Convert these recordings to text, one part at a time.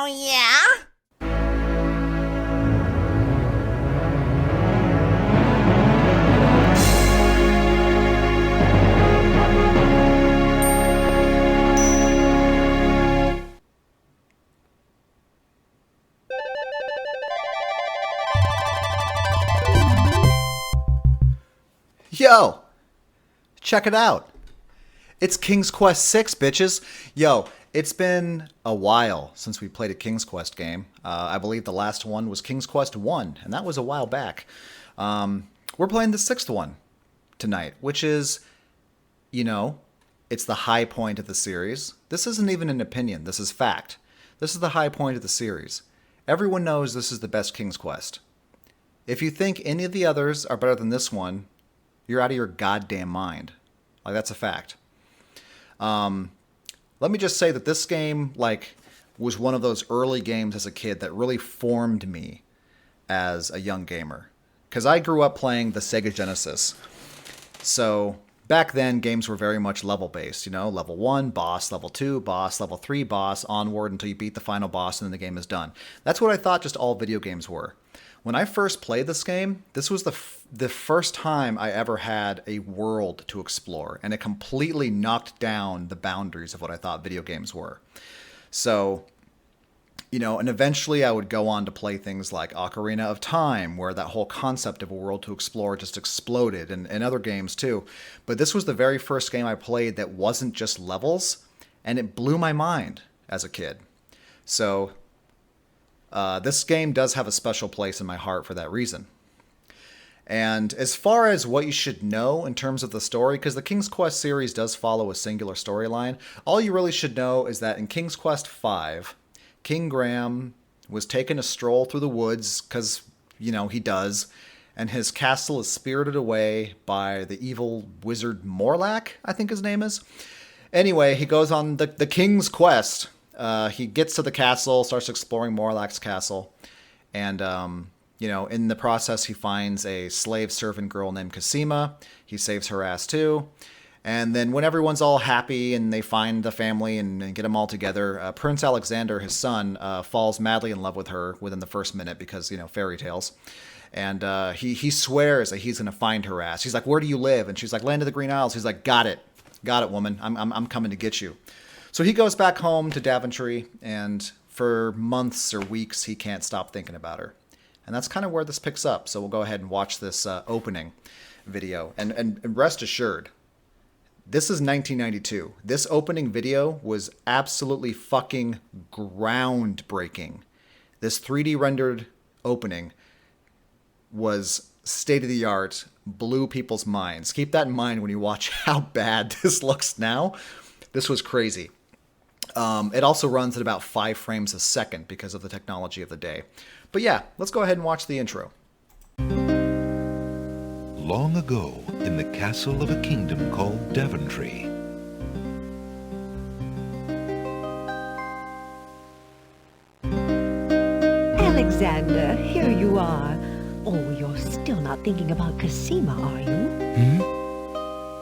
Oh, yeah? Yo, check it out. It's King's Quest 6, bitches. Yo, it's been a while since we played a King's Quest game. I believe the last one was King's Quest 1, and that was a while back. We're playing the sixth one tonight, which is, it's the high point of the series. This isn't even an opinion, this is fact. This is the high point of the series. Everyone knows this is the best King's Quest. If you think any of the others are better than this one, you're out of your goddamn mind. Like, that's a fact. Let me just say that this game, was one of those early games as a kid that really formed me as a young gamer. Because I grew up playing the Sega Genesis. So, back then, games were very much level-based. Level 1, boss, level 2, boss, level 3, boss, onward until you beat the final boss and then the game is done. That's what I thought just all video games were. When I first played this game, this was the first time I ever had a world to explore, and it completely knocked down the boundaries of what I thought video games were. So, and eventually I would go on to play things like Ocarina of Time, where that whole concept of a world to explore just exploded, and other games too. But this was the very first game I played that wasn't just levels, and it blew my mind as a kid. So, this game does have a special place in my heart for that reason. And as far as what you should know in terms of the story, because the King's Quest series does follow a singular storyline, all you really should know is that in King's Quest V, King Graham was taking a stroll through the woods, because, he does, and his castle is spirited away by the evil wizard Morlack, I think his name is. Anyway, he goes on the King's Quest. He gets to the castle, starts exploring Morlack's castle, and, in the process, he finds a slave servant girl named Cassima. He saves her ass too. And then when everyone's all happy and they find the family and get them all together, Prince Alexander, his son, falls madly in love with her within the first minute because, fairy tales. And he swears that he's going to find her ass. He's like, "Where do you live?" And she's like, "Land of the Green Isles." He's like, Got it, woman. I'm coming to get you." So he goes back home to Daventry, and for months or weeks, he can't stop thinking about her. And that's kind of where this picks up. So we'll go ahead and watch this opening video. And rest assured, this is 1992. This opening video was absolutely fucking groundbreaking. This 3D rendered opening was state-of-the-art, blew people's minds. Keep that in mind when you watch how bad this looks now. This was crazy. It also runs at about 5 frames a second because of the technology of the day. But yeah, let's go ahead and watch the intro. Long ago, in the castle of a kingdom called Daventry. Alexander, here you are. Oh, you're still not thinking about Cassima, are you?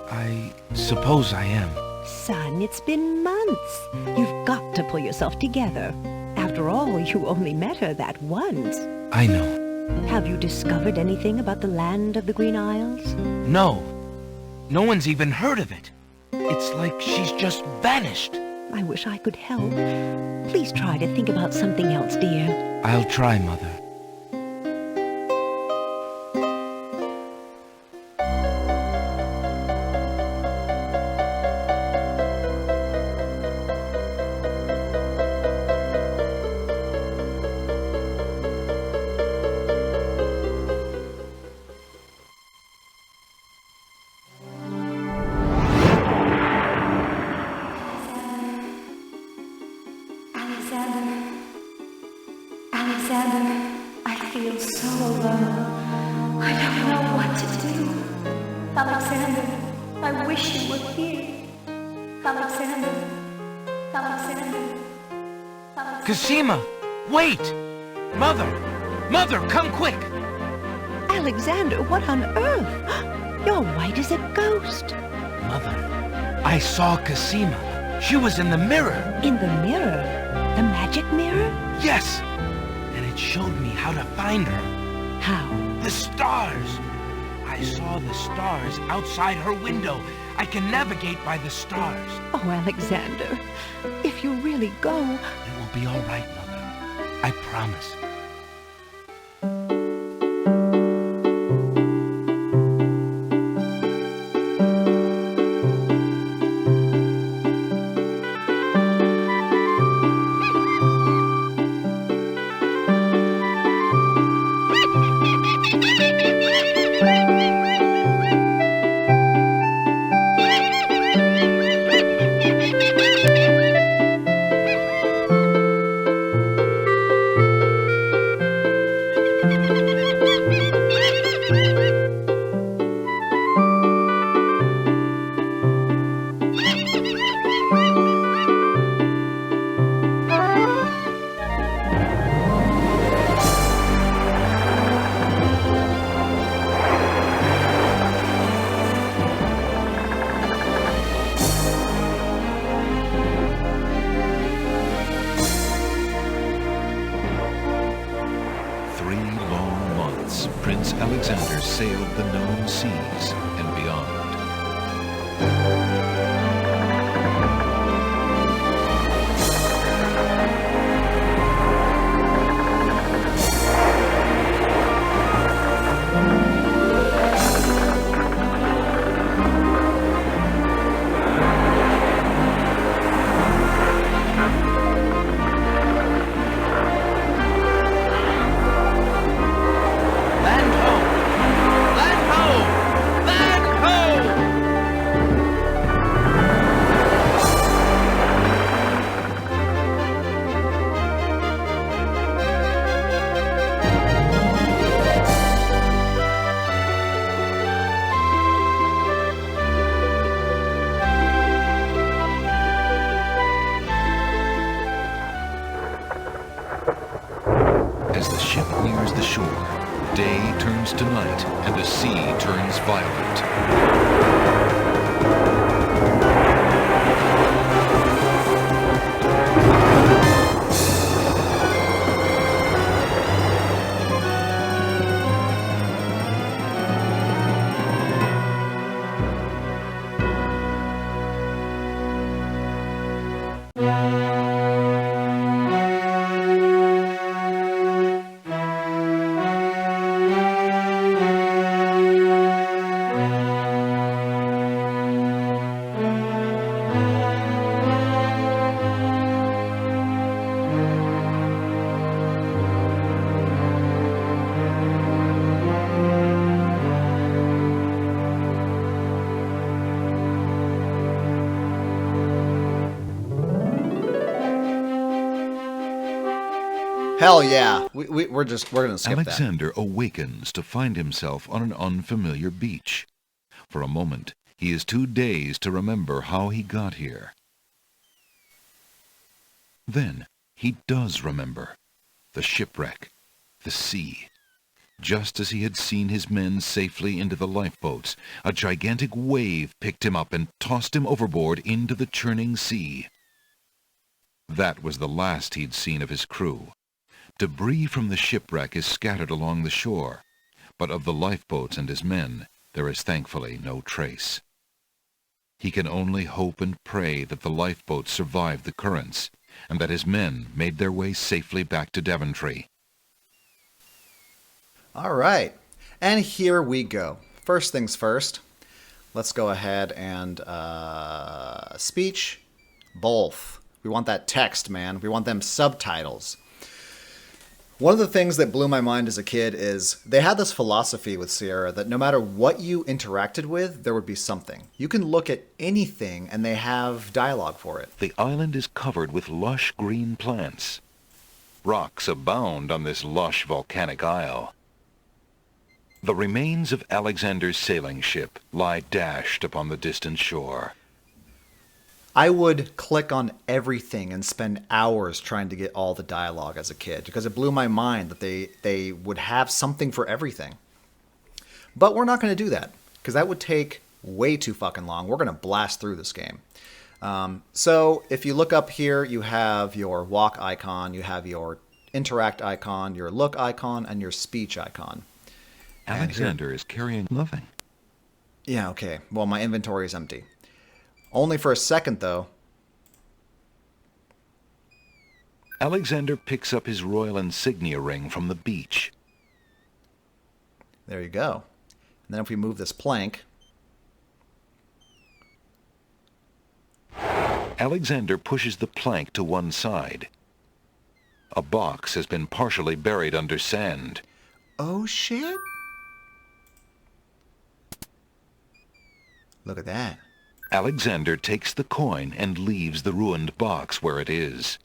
I suppose I am. Son, it's been months. You've got to pull yourself together. After all, you only met her that once. I know. Have you discovered anything about the land of the Green Isles? No. No one's even heard of it. It's like she's just vanished. I wish I could help. Please try to think about something else, dear. I'll try, Mother. Alexander, I feel so alone. I don't know what to do. Alexander, I wish you were here. Alexander, Alexander. Cassima! Wait! Mother! Mother, come quick! Alexander, what on earth? You're white as a ghost. Mother, I saw Cassima. She was in the mirror. In the mirror? The magic mirror? Yes! And it showed me how to find her. How? The stars! I saw the stars outside her window. I can navigate by the stars. Oh, Alexander, if you really go... It will be all right, Mother. I promise. Prince Alexander sailed the known seas and beyond. As the ship nears the shore, day turns to night and the sea turns violent. Hell yeah. We're gonna skip Alexander awakens to find himself on an unfamiliar beach. For a moment, he is too dazed to remember how he got here. Then, he does remember. The shipwreck. The sea. Just as he had seen his men safely into the lifeboats, a gigantic wave picked him up and tossed him overboard into the churning sea. That was the last he'd seen of his crew. Debris from the shipwreck is scattered along the shore, but of the lifeboats and his men, there is thankfully no trace. He can only hope and pray that the lifeboats survived the currents, and that his men made their way safely back to Daventry. All right. And here we go. First things first. Let's go ahead and speech, both. We want that text, man. We want them subtitles. One of the things that blew my mind as a kid is they had this philosophy with Sierra that no matter what you interacted with, there would be something. You can look at anything and they have dialogue for it. The island is covered with lush green plants. Rocks abound on this lush volcanic isle. The remains of Alexander's sailing ship lie dashed upon the distant shore. I would click on everything and spend hours trying to get all the dialogue as a kid because it blew my mind that they would have something for everything. But we're not going to do that because that would take way too fucking long. We're going to blast through this game. So if you look up here, you have your walk icon, you have your interact icon, your look icon, and your speech icon. Alexander is carrying nothing. Yeah, okay. Well, my inventory is empty. Only for a second, though. Alexander picks up his royal insignia ring from the beach. There you go. And then if we move this plank... Alexander pushes the plank to one side. A box has been partially buried under sand. Oh, shit. Look at that. Alexander takes the coin and leaves the ruined box where it is.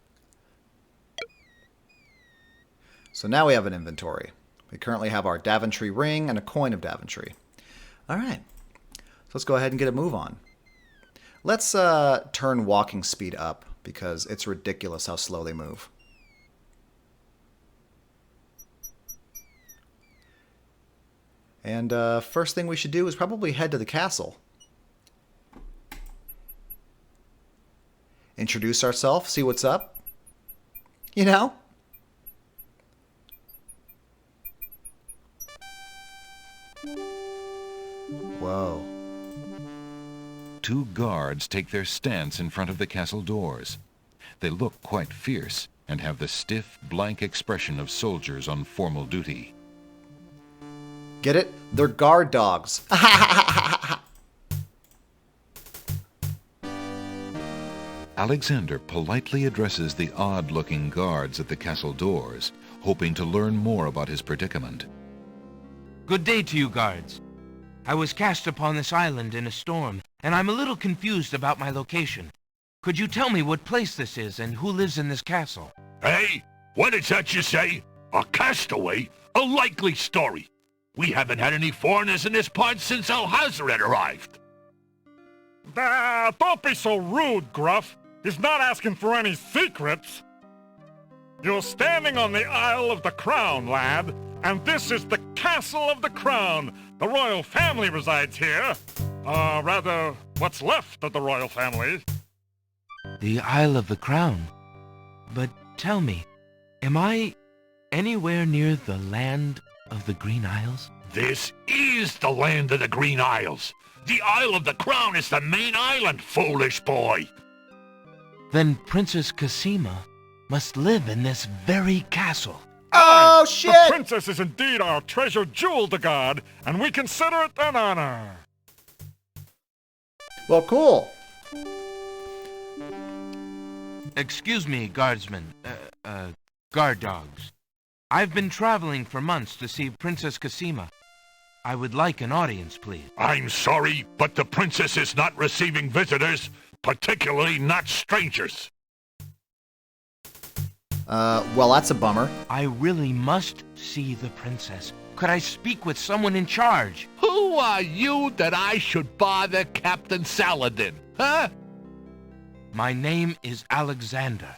So now we have an inventory. We currently have our Daventry ring and a coin of Daventry. All right. So let's go ahead and get a move on. Let's turn walking speed up because it's ridiculous how slow they move. And first thing we should do is probably head to the castle. Introduce ourselves, see what's up. You know? Whoa. Two guards take their stance in front of the castle doors. They look quite fierce and have the stiff, blank expression of soldiers on formal duty. Get it? They're guard dogs. Alexander politely addresses the odd-looking guards at the castle doors, hoping to learn more about his predicament. Good day to you, guards. I was cast upon this island in a storm, and I'm a little confused about my location. Could you tell me what place this is and who lives in this castle? Hey, what is that you say? A castaway? A likely story. We haven't had any foreigners in this part since Alhazred arrived. Don't be so rude, Gruff. He's not asking for any secrets. You're standing on the Isle of the Crown, lad, and this is the Castle of the Crown. The royal family resides here. Rather, what's left of the royal family. The Isle of the Crown? But tell me, am I anywhere near the land of the Green Isles? This is the land of the Green Isles. The Isle of the Crown is the main island, foolish boy. Then Princess Cassima must live in this very castle. Oh, The shit! princess is indeed our treasure jewel to guard, and we consider it an honor. Well, cool. Excuse me, guardsmen, guard dogs. I've been traveling for months to see Princess Cassima. I would like an audience, please. I'm sorry, but the princess is not receiving visitors, particularly not strangers. Well, that's a bummer. I really must see the princess. Could I speak with someone in charge? Who are you that I should bother Captain Saladin, huh? My name is Alexander.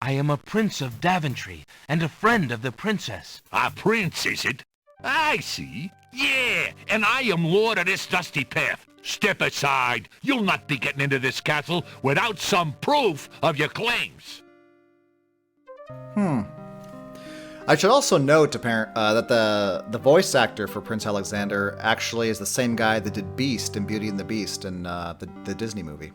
I am a prince of Daventry and a friend of the princess. A prince, is it? I see. Yeah, and I am lord of this dusty path. Step aside. You'll not be getting into this castle without some proof of your claims. I should also note that the voice actor for Prince Alexander actually is the same guy that did Beast in Beauty and the Beast in the Disney movie.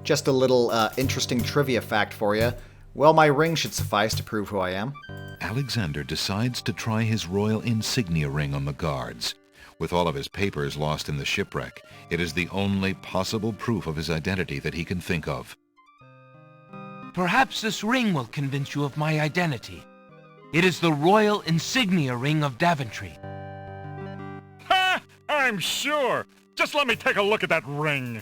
Just a little interesting trivia fact for you. Well, my ring should suffice to prove who I am. Alexander decides to try his royal insignia ring on the guards. With all of his papers lost in the shipwreck, it is the only possible proof of his identity that he can think of. Perhaps this ring will convince you of my identity. It is the royal insignia ring of Daventry. Ha! I'm sure. Just let me take a look at that ring.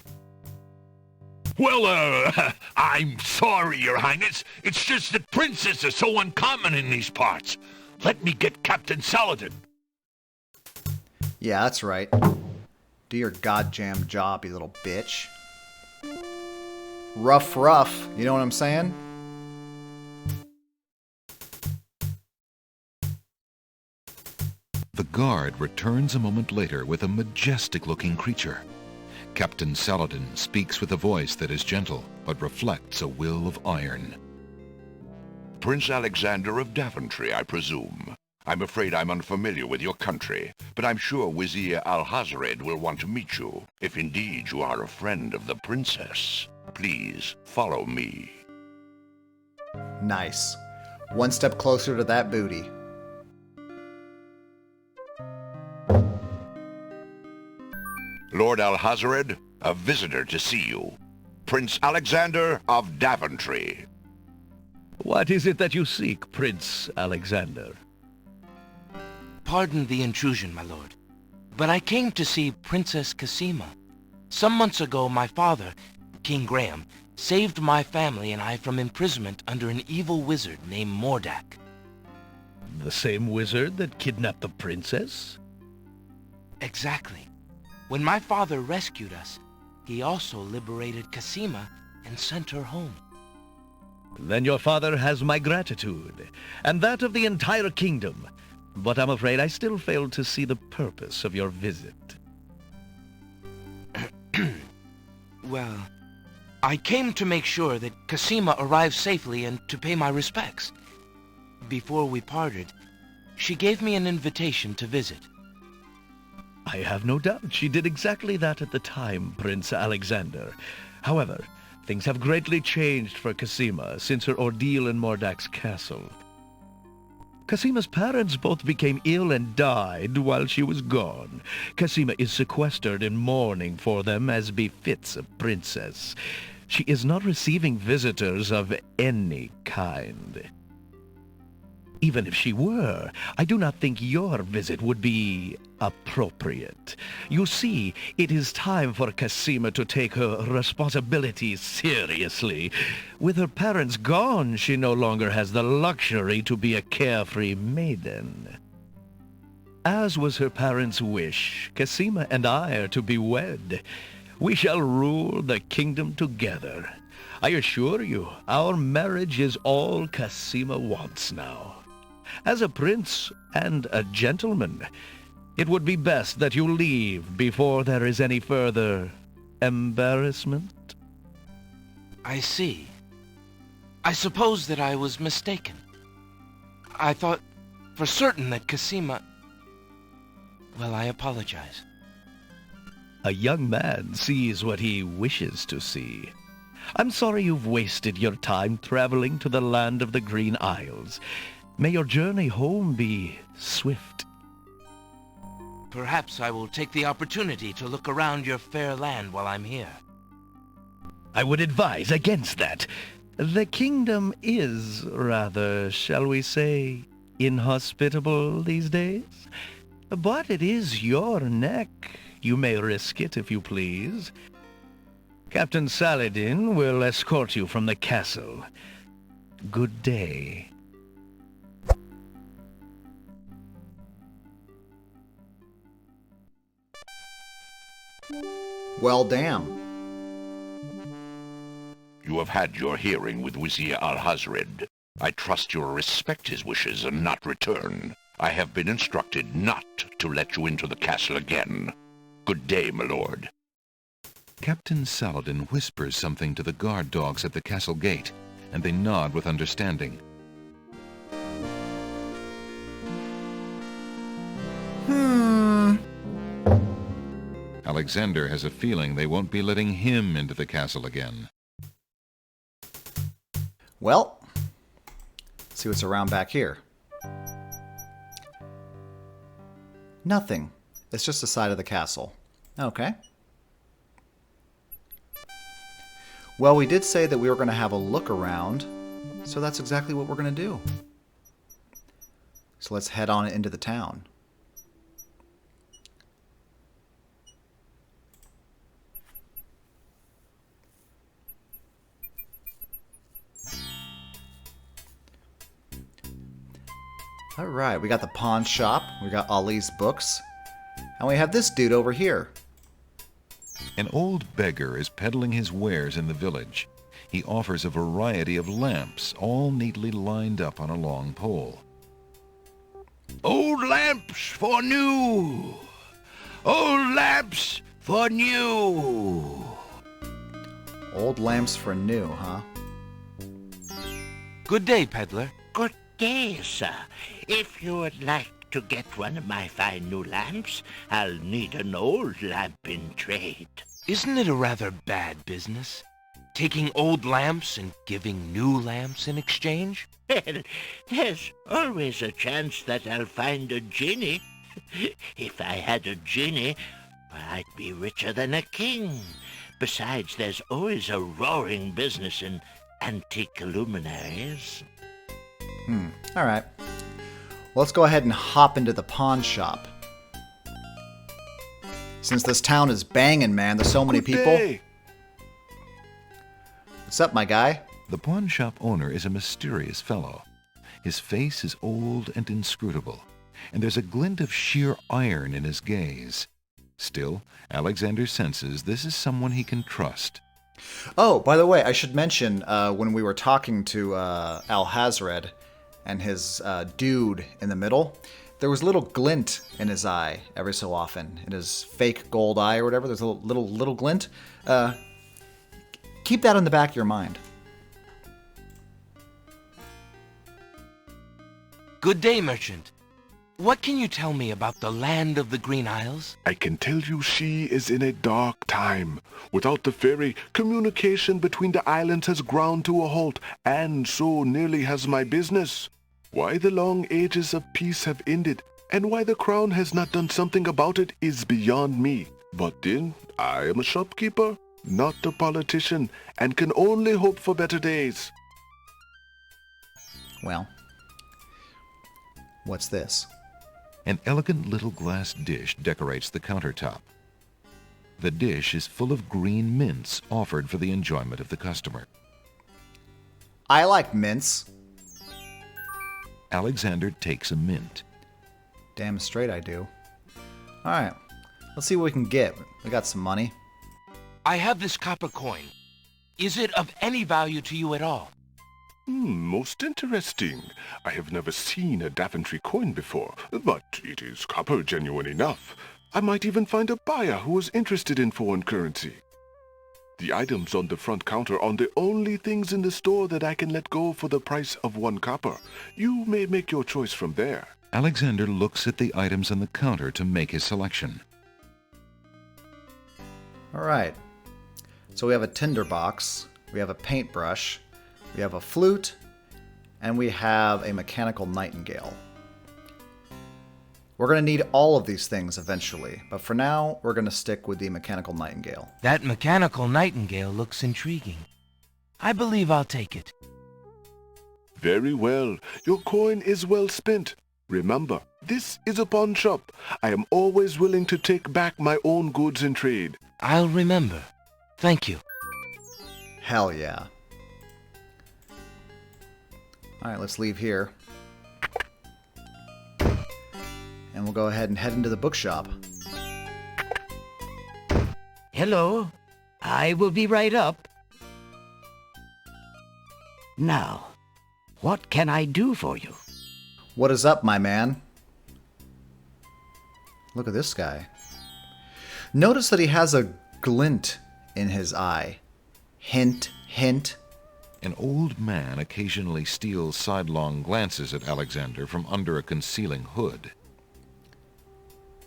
Well, I'm sorry, Your Highness. It's just that princes are so uncommon in these parts. Let me get Captain Saladin. Yeah, that's right. Do your goddamn job, you little bitch. Rough, you know what I'm saying? The guard returns a moment later with a majestic-looking creature. Captain Saladin speaks with a voice that is gentle, but reflects a will of iron. Prince Alexander of Daventry, I presume. I'm afraid I'm unfamiliar with your country, but I'm sure Wizir Alhazred will want to meet you, if indeed you are a friend of the princess. Please follow me. Nice. One step closer to that booty. Lord Alhazred, a visitor to see you. Prince Alexander of Daventry. What is it that you seek, Prince Alexander? Pardon the intrusion, my lord, but I came to see Princess Cassima. Some months ago, my father, King Graham, saved my family and I from imprisonment under an evil wizard named Mordak. The same wizard that kidnapped the princess? Exactly. When my father rescued us, he also liberated Cassima and sent her home. Then your father has my gratitude, and that of the entire kingdom. But I'm afraid I still fail to see the purpose of your visit. Well, I came to make sure that Cassima arrived safely and to pay my respects. Before we parted, she gave me an invitation to visit. I have no doubt she did exactly that at the time, Prince Alexander. However, things have greatly changed for Cassima since her ordeal in Mordak's castle. Cassima's parents both became ill and died while she was gone. Cassima is sequestered in mourning for them as befits a princess. She is not receiving visitors of any kind. Even if she were, I do not think your visit would be appropriate. You see, it is time for Cassima to take her responsibilities seriously. With her parents gone, she no longer has the luxury to be a carefree maiden. As was her parents' wish, Cassima and I are to be wed. We shall rule the kingdom together. I assure you, our marriage is all Cassima wants now. As a prince and a gentleman, it would be best that you leave before there is any further embarrassment. I see. I suppose that I was mistaken. I thought for certain that Cassima... Well, I apologize. A young man sees what he wishes to see. I'm sorry you've wasted your time traveling to the land of the Green Isles. May your journey home be swift. Perhaps I will take the opportunity to look around your fair land while I'm here. I would advise against that. The kingdom is rather, shall we say, inhospitable these days. But it is your neck. You may risk it if you please. Captain Saladin will escort you from the castle. Good day. Well, damn. You have had your hearing with Wizir Alhazred. I trust you'll respect his wishes and not return. I have been instructed not to let you into the castle again. Good day, my lord. Captain Saladin whispers something to the guard dogs at the castle gate, and they nod with understanding. Alexander has a feeling they won't be letting him into the castle again. Well, let's see what's around back here. Nothing. It's just the side of the castle. Okay. Well, we did say that we were going to have a look around, so that's exactly what we're going to do. So let's head on into the town. Alright, we got the pawn shop, we got Ali's books, and we have this dude over here. An old beggar is peddling his wares in the village. He offers a variety of lamps, all neatly lined up on a long pole. Old lamps for new! Old lamps for new! Old lamps for new, huh? Good day, peddler. Good day, sir. If you would like to get one of my fine new lamps, I'll need an old lamp in trade. Isn't it a rather bad business? Taking old lamps and giving new lamps in exchange? Well, there's always a chance that I'll find a genie. If I had a genie, I'd be richer than a king. Besides, there's always a roaring business in antique luminaries. All right. Let's go ahead and hop into the pawn shop. Since this town is banging, man, there's so many people. Day. What's up, my guy? The pawn shop owner is a mysterious fellow. His face is old and inscrutable, and there's a glint of sheer iron in his gaze. Still, Alexander senses this is someone he can trust. Oh, by the way, I should mention when we were talking to Alhazred and his dude in the middle, there was a little glint in his eye every so often. In his fake gold eye or whatever, there's a little glint. Keep that in the back of your mind. Good day, merchant. What can you tell me about the land of the Green Isles? I can tell you she is in a dark time. Without the ferry, communication between the islands has ground to a halt, and so nearly has my business. Why the long ages of peace have ended, and why the crown has not done something about it is beyond me. But then, I am a shopkeeper, not a politician, and can only hope for better days. Well, what's this? An elegant little glass dish decorates the countertop. The dish is full of green mints offered for the enjoyment of the customer. I like mints. Alexander takes a mint. Damn straight I do. Alright, let's see what we can get. We got some money. I have this copper coin. Is it of any value to you at all? Most interesting. I have never seen a Daventry coin before, but it is copper genuine enough. I might even find a buyer who is interested in foreign currency. The items on the front counter are the only things in the store that I can let go for the price of 1 copper. You may make your choice from there. Alexander looks at the items on the counter to make his selection. Alright. So we have a tinderbox, we have a paintbrush, we have a flute, and we have a mechanical nightingale. We're going to need all of these things eventually, but for now, we're going to stick with the mechanical nightingale. That mechanical nightingale looks intriguing. I believe I'll take it. Very well. Your coin is well spent. Remember, this is a pawn shop. I am always willing to take back my own goods in trade. I'll remember. Thank you. Hell yeah. Alright, let's leave here. And we'll go ahead and head into the bookshop. Hello. I will be right up. Now, what can I do for you? What is up, my man? Look at this guy. Notice that he has a glint in his eye. Hint, hint. An old man occasionally steals sidelong glances at Alexander from under a concealing hood.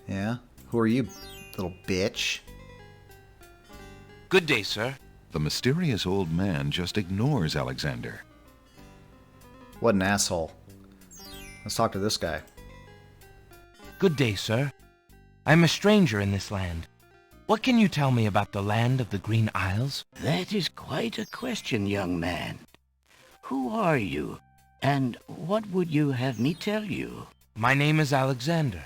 Yeah? Who are you, little bitch? Good day, sir. The mysterious old man just ignores Alexander. What an asshole. Let's talk to this guy. Good day, sir. I'm a stranger in this land. What can you tell me about the land of the Green Isles? That is quite a question, young man. Who are you, and what would you have me tell you? My name is Alexander.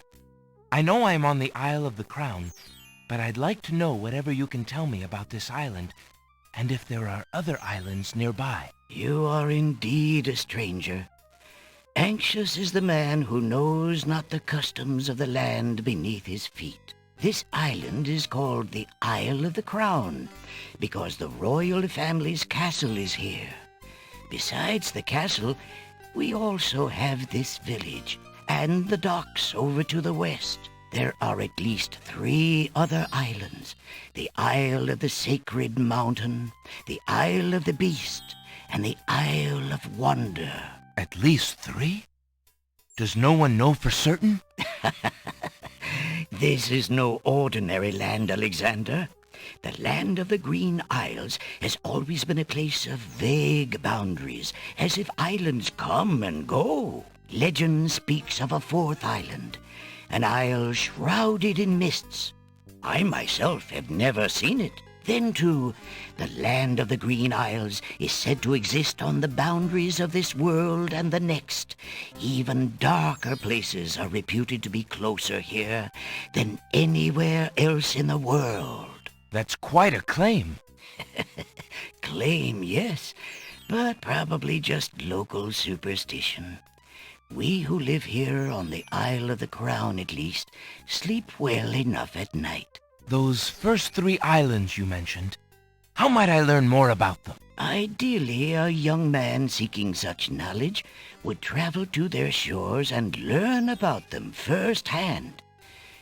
I know I'm on the Isle of the Crown, but I'd like to know whatever you can tell me about this island, and if there are other islands nearby. You are indeed a stranger. Anxious is the man who knows not the customs of the land beneath his feet. This island is called the Isle of the Crown, because the royal family's castle is here. Besides the castle, we also have this village, and the docks over to the west. There are at least 3 other islands: the Isle of the Sacred Mountain, the Isle of the Beast, and the Isle of Wonder. At least 3? Does no one know for certain? This is no ordinary land, Alexander. The land of the Green Isles has always been a place of vague boundaries, as if islands come and go. Legend speaks of a 4th island, an isle shrouded in mists. I myself have never seen it. Then, too, the land of the Green Isles is said to exist on the boundaries of this world and the next. Even darker places are reputed to be closer here than anywhere else in the world. That's quite a claim. Claim, yes, but probably just local superstition. We who live here on the Isle of the Crown, at least, sleep well enough at night. Those first 3 islands you mentioned, how might I learn more about them? Ideally, a young man seeking such knowledge would travel to their shores and learn about them firsthand.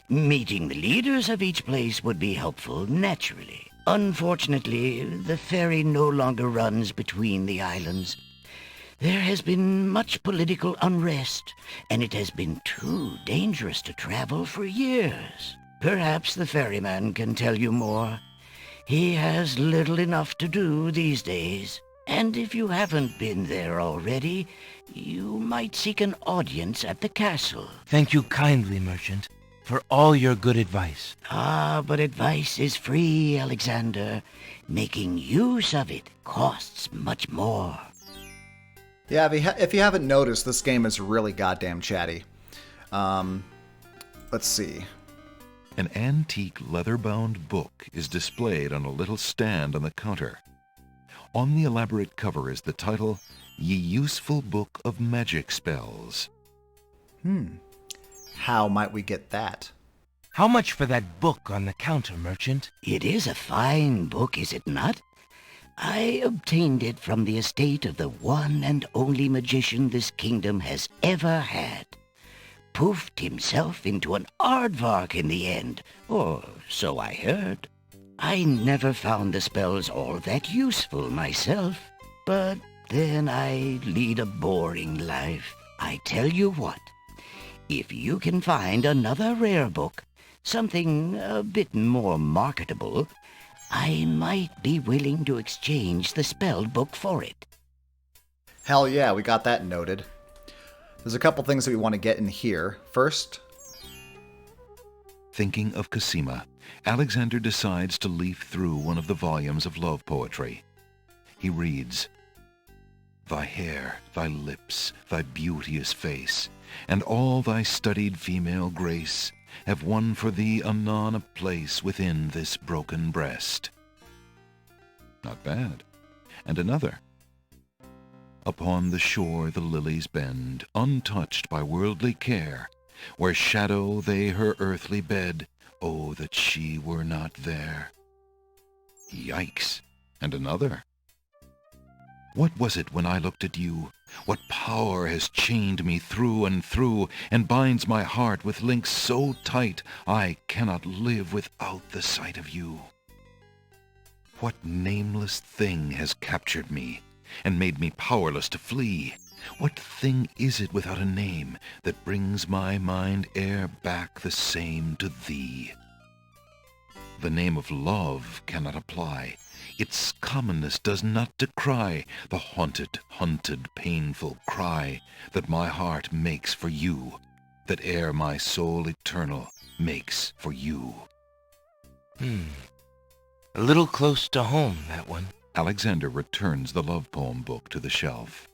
Meeting the leaders of each place would be helpful, naturally. Unfortunately, the ferry no longer runs between the islands. There has been much political unrest, and it has been too dangerous to travel for years. Perhaps the ferryman can tell you more. He has little enough to do these days. And if you haven't been there already, you might seek an audience at the castle. Thank you kindly, merchant, for all your good advice. But advice is free, Alexander. Making use of it costs much more. Yeah, if you haven't noticed, this game is really goddamn chatty. Let's see. An antique leather-bound book is displayed on a little stand on the counter. On the elaborate cover is the title, Ye Useful Book of Magic Spells. How might we get that? How much for that book on the counter, merchant? It is a fine book, is it not? I obtained it from the estate of the one and only magician this kingdom has ever had. Poofed himself into an aardvark in the end, or so I heard. I never found the spells all that useful myself, but then I lead a boring life. I tell you what, if you can find another rare book, something a bit more marketable, I might be willing to exchange the spell book for it. Hell yeah, we got that noted. There's a couple things that we want to get in here. First, Thinking of Cosima, Alexander decides to leaf through one of the volumes of love poetry. He reads, Thy hair, thy lips, thy beauteous face, and all thy studied female grace have won for thee anon a place within this broken breast. Not bad. And another. Upon the shore the lilies bend, untouched by worldly care, where shadow they her earthly bed, oh, that she were not there. Yikes! And another. What was it when I looked at you? What power has chained me through and through, and binds my heart with links so tight I cannot live without the sight of you? What nameless thing has captured me, and made me powerless to flee? What thing is it without a name that brings my mind e'er back the same to thee? The name of love cannot apply. Its commonness does not decry the haunted, hunted, painful cry that my heart makes for you, that e'er my soul eternal makes for you. A little close to home, that one. Alexander returns the love poem book to the shelf.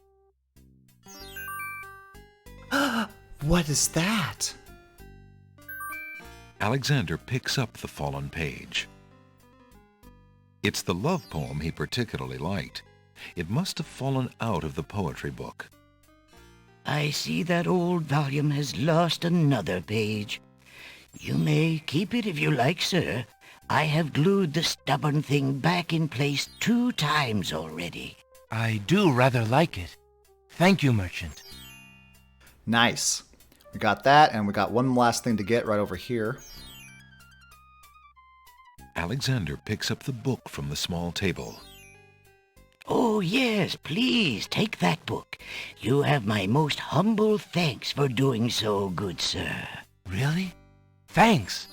what is that? Alexander picks up the fallen page. It's the love poem he particularly liked. It must have fallen out of the poetry book. I see that old volume has lost another page. You may keep it if you like, sir. I have glued the stubborn thing back in place 2 times already. I do rather like it. Thank you, merchant. Nice. We got that, and we got one last thing to get right over here. Alexander picks up the book from the small table. Oh, Oh, yes, please, take that book. You have my most humble thanks for doing so, good sir. Really? Thanks.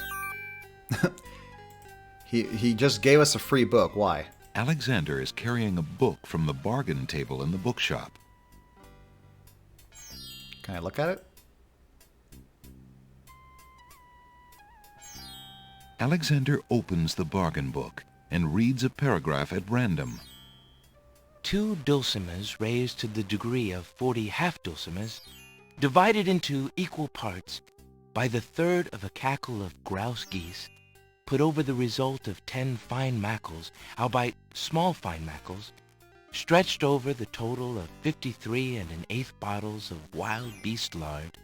He just gave us a free book. Why? Alexander is carrying a book from the bargain table in the bookshop. Can I look at it? Alexander opens the bargain book and reads a paragraph at random. 2 dulcimers raised to the degree of 40 half-dulcimers, divided into equal parts by the third of a cackle of grouse geese, put over the result of 10 fine mackles, albeit small fine mackles, stretched over the total of 53 1/8 bottles of wild beast lard.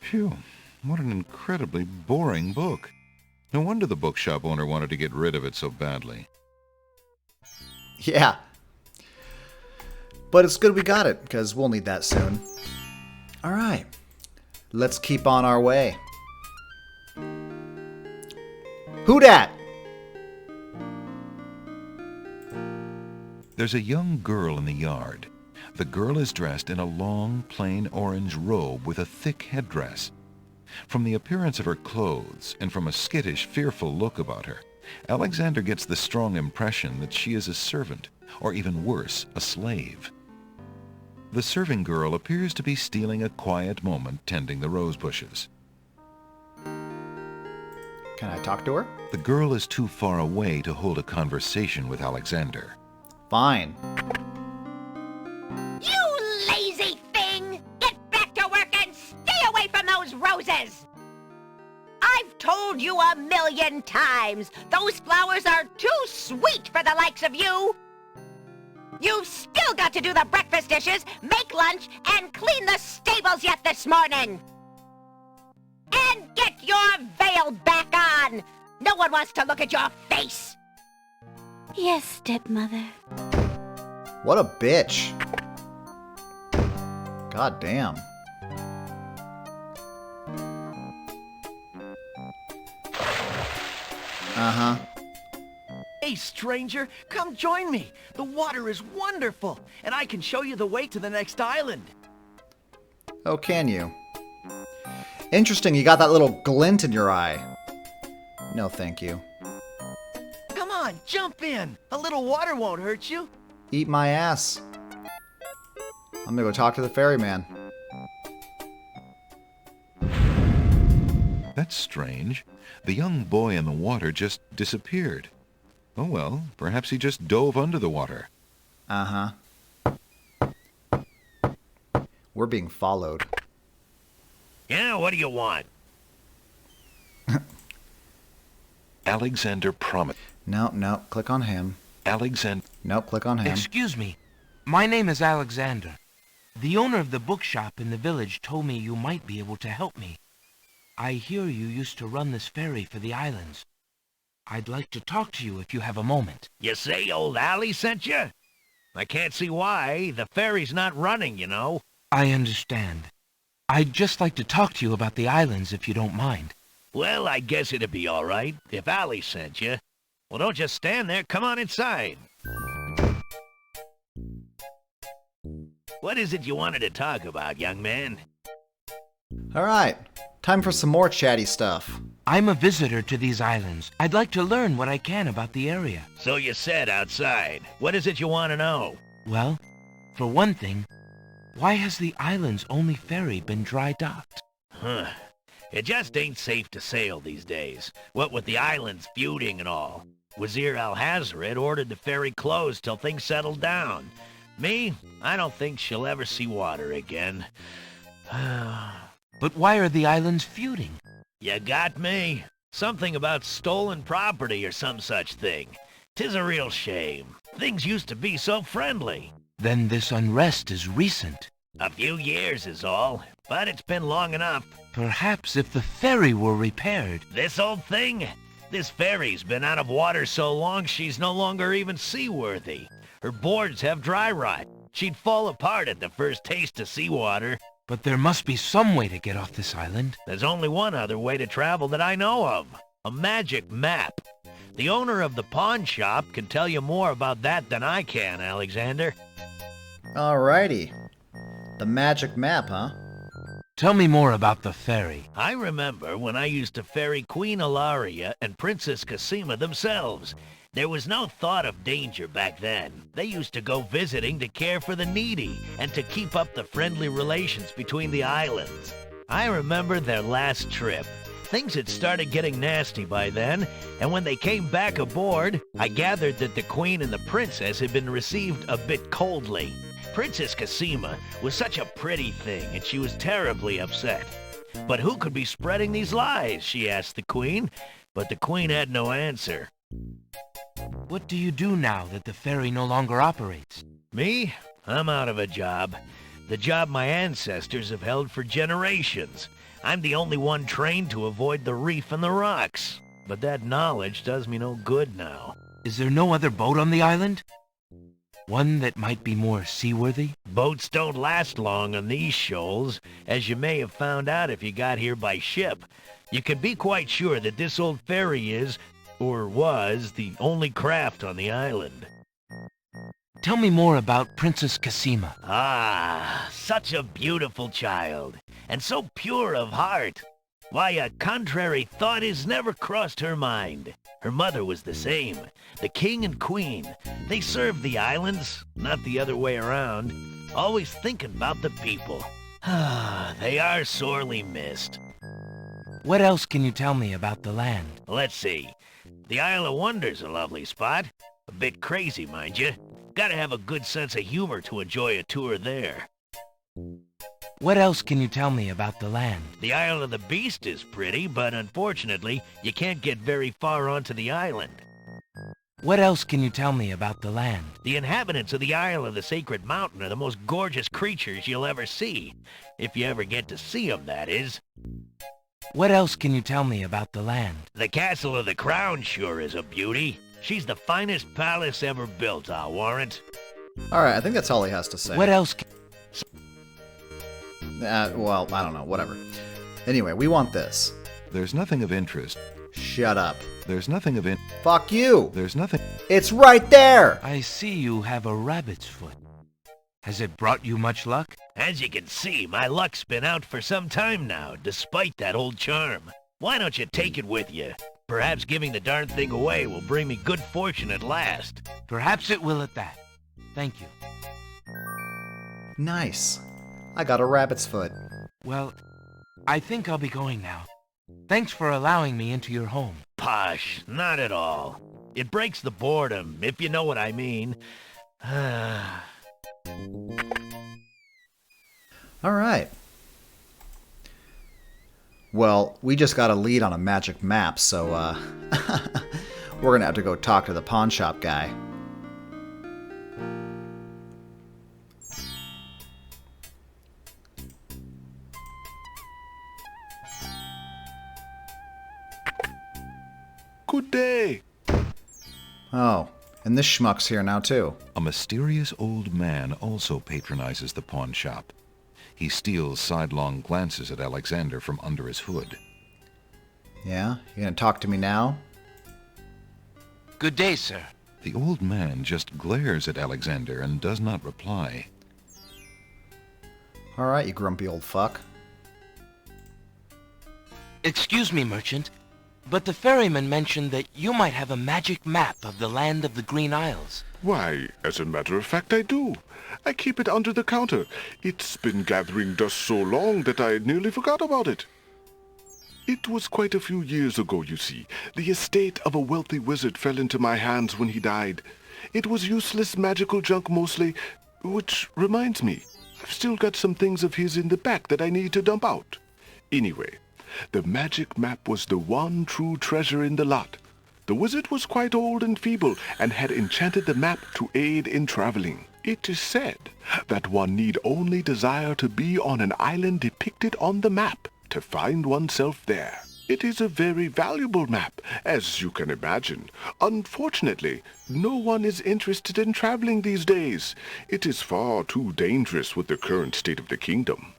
Phew, what an incredibly boring book. No wonder the bookshop owner wanted to get rid of it so badly. Yeah. But it's good we got it, because we'll need that soon. Alright. Let's keep on our way. Who dat? There's a young girl in the yard. The girl is dressed in a long, plain orange robe with a thick headdress. From the appearance of her clothes, and from a skittish, fearful look about her, Alexander gets the strong impression that she is a servant, or even worse, a slave. The serving girl appears to be stealing a quiet moment tending the rose bushes. Can I talk to her? The girl is too far away to hold a conversation with Alexander. Fine. You lazy thing! Get back to work and stay away from those roses! I've told you 1,000,000 times, those flowers are too sweet for the likes of you! You've still got to do the breakfast dishes, make lunch, and clean the stables yet this morning! And get your veil back on! No one wants to look at your face! Yes, stepmother. What a bitch. God damn. Uh-huh. Hey, stranger, come join me. The water is wonderful, and I can show you the way to the next island. Oh, can you? Interesting, you got that little glint in your eye. No, thank you. Come on, jump in. A little water won't hurt you. Eat my ass. I'm gonna go talk to the ferryman. That's strange. The young boy in the water just disappeared. Oh well, perhaps he just dove under the water. Uh-huh. We're being followed. Yeah, what do you want? Alexander promised. No, click on him. Alexander. Nope, click on him. Excuse me. My name is Alexander. The owner of the bookshop in the village told me you might be able to help me. I hear you used to run this ferry for the islands. I'd like to talk to you if you have a moment. You say old Allie sent you? I can't see why. The ferry's not running, you know. I understand. I'd just like to talk to you about the islands if you don't mind. Well, I guess it'd be all right if Allie sent you. Well, don't just stand there. Come on inside. What is it you wanted to talk about, young man? Alright, time for some more chatty stuff. I'm a visitor to these islands. I'd like to learn what I can about the area. So you said outside. What is it you want to know? Well, for one thing, why has the island's only ferry been dry docked? It just ain't safe to sail these days, what with the islands feuding and all. Wazir Al-Hazred ordered the ferry closed till things settled down. Me, I don't think she'll ever see water again. But why are the islands feuding? You got me. Something about stolen property or some such thing. 'Tis a real shame. Things used to be so friendly. Then this unrest is recent. A few years is all, but it's been long enough. Perhaps if the ferry were repaired. This old thing? This ferry's been out of water so long she's no longer even seaworthy. Her boards have dry rot. She'd fall apart at the first taste of seawater. But there must be some way to get off this island. There's only one other way to travel that I know of. A magic map. The owner of the pawn shop can tell you more about that than I can, Alexander. Alrighty. The magic map, huh? Tell me more about the ferry. I remember when I used to ferry Queen Ilaria and Princess Cosima themselves. There was no thought of danger back then. They used to go visiting to care for the needy and to keep up the friendly relations between the islands. I remember their last trip. Things had started getting nasty by then, and when they came back aboard, I gathered that the Queen and the Princess had been received a bit coldly. Princess Cosima was such a pretty thing, and she was terribly upset. But who could be spreading these lies, she asked the Queen, but the Queen had no answer. What do you do now that the ferry no longer operates? Me? I'm out of a job. The job my ancestors have held for generations. I'm the only one trained to avoid the reef and the rocks. But that knowledge does me no good now. Is there no other boat on the island? One that might be more seaworthy? Boats don't last long on these shoals, as you may have found out if you got here by ship. You can be quite sure that this old ferry is, or was, the only craft on the island. Tell me more about Princess Cosima. Ah, such a beautiful child, and so pure of heart. Why, a contrary thought has never crossed her mind. Her mother was the same. The king and queen, they served the islands, not the other way around, always thinking about the people. They are sorely missed. What else can you tell me about the land? Let's see. The Isle of Wonder's a lovely spot. A bit crazy, mind you. Gotta have a good sense of humor to enjoy a tour there. What else can you tell me about the land? The Isle of the Beast is pretty, but unfortunately, you can't get very far onto the island. What else can you tell me about the land? The inhabitants of the Isle of the Sacred Mountain are the most gorgeous creatures you'll ever see. If you ever get to see them, that is. What else can you tell me about the land? The Castle of the Crown sure is a beauty. She's the finest palace ever built, I'll warrant. Alright, I think that's all he has to say. What else? Well, I don't know, whatever. Anyway, we want this. There's nothing of interest. Shut up. There's nothing of Fuck you! There's nothing. It's right there! I see you have a rabbit's foot. Has it brought you much luck? As you can see, my luck's been out for some time now, despite that old charm. Why don't you take it with you? Perhaps giving the darn thing away will bring me good fortune at last. Perhaps it will at that. Thank you. Nice. I got a rabbit's foot. Well, I think I'll be going now. Thanks for allowing me into your home. Posh, not at all. It breaks the boredom, if you know what I mean. Alright. Well, we just got a lead on a magic map, so, we're gonna have to go talk to the pawn shop guy. Good day. Oh, and this schmuck's here now, too. A mysterious old man also patronizes the pawn shop. He steals sidelong glances at Alexander from under his hood. Yeah? You gonna talk to me now? Good day, sir. The old man just glares at Alexander and does not reply. Alright, you grumpy old fuck. Excuse me, merchant, but the ferryman mentioned that you might have a magic map of the land of the Green Isles. Why, as a matter of fact, I do. I keep it under the counter. It's been gathering dust so long that I nearly forgot about it. It was quite a few years ago, you see. The estate of a wealthy wizard fell into my hands when he died. It was useless magical junk mostly, which reminds me, I've still got some things of his in the back that I need to dump out. Anyway, the magic map was the one true treasure in the lot. The wizard was quite old and feeble and had enchanted the map to aid in traveling. It is said that one need only desire to be on an island depicted on the map to find oneself there. It is a very valuable map, as you can imagine. Unfortunately, no one is interested in traveling these days. It is far too dangerous with the current state of the kingdom.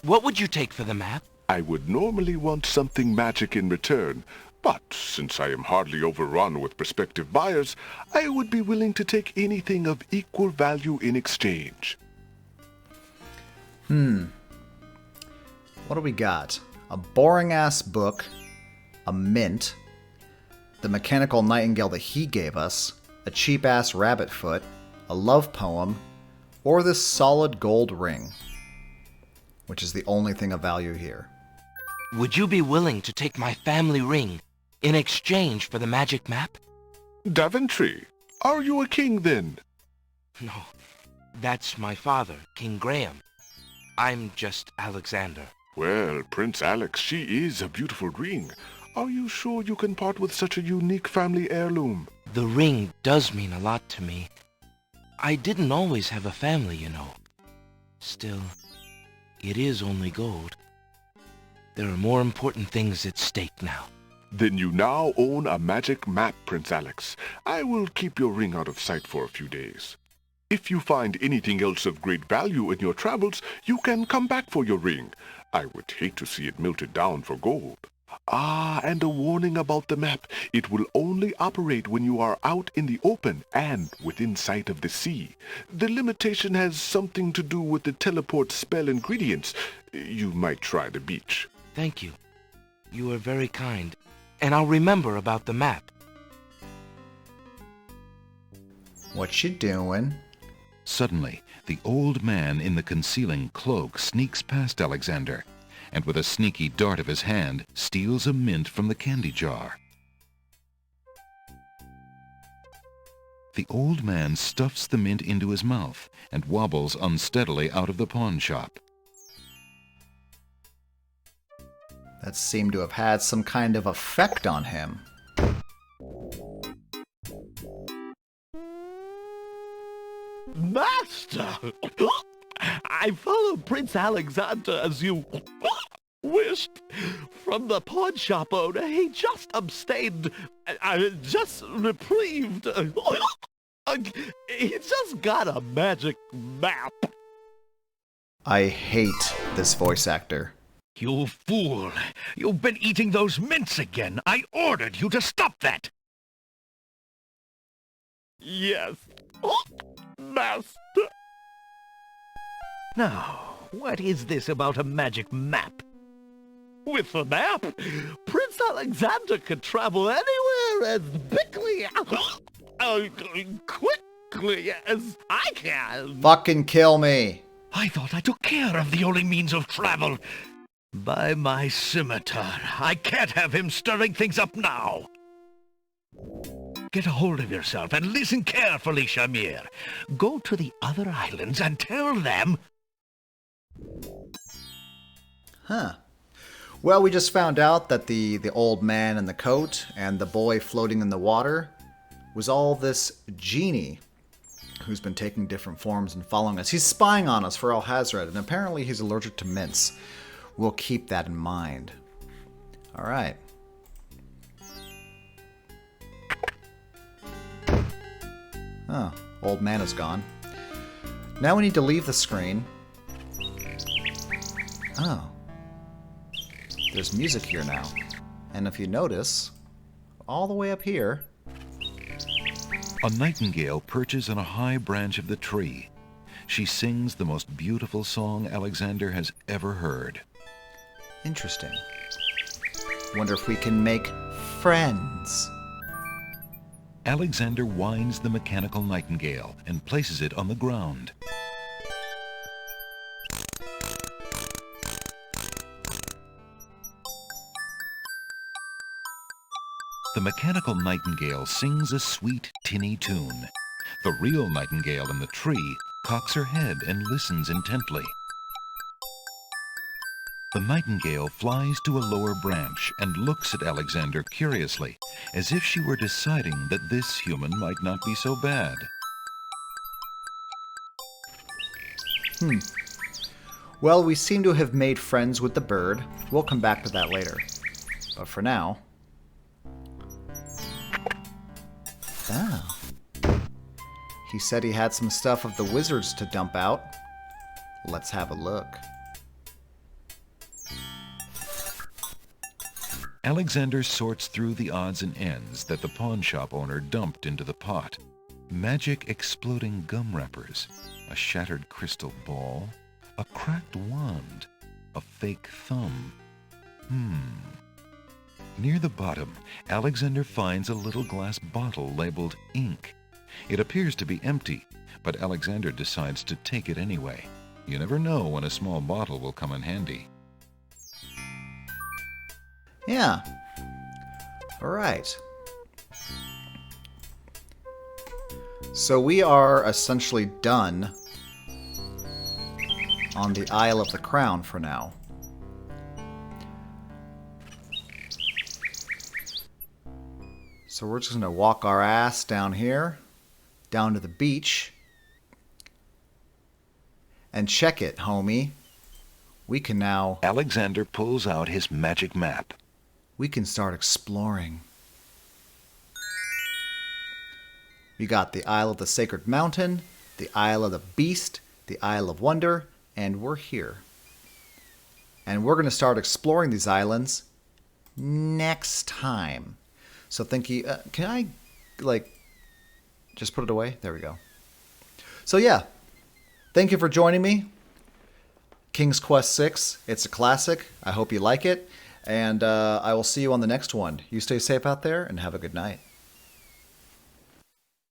What would you take for the map? I would normally want something magic in return, But since I am hardly overrun with prospective buyers, I would be willing to take anything of equal value in exchange. What do we got? A boring-ass book, a mint, the mechanical nightingale that he gave us, a cheap-ass rabbit foot, a love poem, or this solid gold ring, which is the only thing of value here. Would you be willing to take my family ring in exchange for the magic map? Daventry, are you a king then? No, that's my father, King Graham. I'm just Alexander. Well, Prince Alex, she is a beautiful ring. Are you sure you can part with such a unique family heirloom? The ring does mean a lot to me. I didn't always have a family, you know. Still, it is only gold. There are more important things at stake now. Then you now own a magic map, Prince Alex. I will keep your ring out of sight for a few days. If you find anything else of great value in your travels, you can come back for your ring. I would hate to see it melted down for gold. Ah, and a warning about the map. It will only operate when you are out in the open and within sight of the sea. The limitation has something to do with the teleport spell ingredients. You might try the beach. Thank you. You are very kind. And I'll remember about the map. What you doing? Suddenly, the old man in the concealing cloak sneaks past Alexander, and with a sneaky dart of his hand, steals a mint from the candy jar. The old man stuffs the mint into his mouth and wobbles unsteadily out of the pawn shop. That seemed to have had some kind of effect on him. Master! I followed Prince Alexander as you wished. From the pawn shop owner, he just abstained, just reprieved. He just got a magic map. I hate this voice actor. You fool! You've been eating those mints again. I ordered you to stop that! Yes, Master. Now, what is this about a magic map? With a map, Prince Alexander could travel anywhere as quickly as I can. Fucking kill me. I thought I took care of the only means of travel. By my scimitar, I can't have him stirring things up now. Get a hold of yourself and listen carefully, Shamir. Go to the other islands and tell them... Huh. Well, we just found out that the old man in the coat and the boy floating in the water was all this genie who's been taking different forms and following us. He's spying on us for Alhazred, and apparently he's allergic to mints. We'll keep that in mind. All right. Oh, old man is gone. Now we need to leave the screen. Oh. There's music here now. And if you notice, all the way up here... A nightingale perches on a high branch of the tree. She sings the most beautiful song Alexander has ever heard. Interesting. Wonder if we can make friends. Alexander winds the mechanical nightingale and places it on the ground. The mechanical nightingale sings a sweet, tinny tune. The real nightingale in the tree cocks her head and listens intently. The nightingale flies to a lower branch and looks at Alexander curiously, as if she were deciding that this human might not be so bad. Well, we seem to have made friends with the bird. We'll come back to that later. But for now... Oh. He said he had some stuff of the wizards to dump out. Let's have a look. Alexander sorts through the odds and ends that the pawn shop owner dumped into the pot. Magic exploding gum wrappers, a shattered crystal ball, a cracked wand, a fake thumb. Near the bottom, Alexander finds a little glass bottle labeled ink. It appears to be empty, but Alexander decides to take it anyway. You never know when a small bottle will come in handy. Yeah. All right. So we are essentially done on the Isle of the Crown for now. So we're just going to walk our ass down here, down to the beach, and check it, homie. We can now... Alexander pulls out his magic map. We can start exploring. We got the Isle of the Sacred Mountain, the Isle of the Beast, the Isle of Wonder, and we're here. And we're going to start exploring these islands next time. So can I, just put it away? There we go. So yeah, thank you for joining me. King's Quest VI, it's a classic. I hope you like it. And I will see you on the next one. You stay safe out there and have a good night.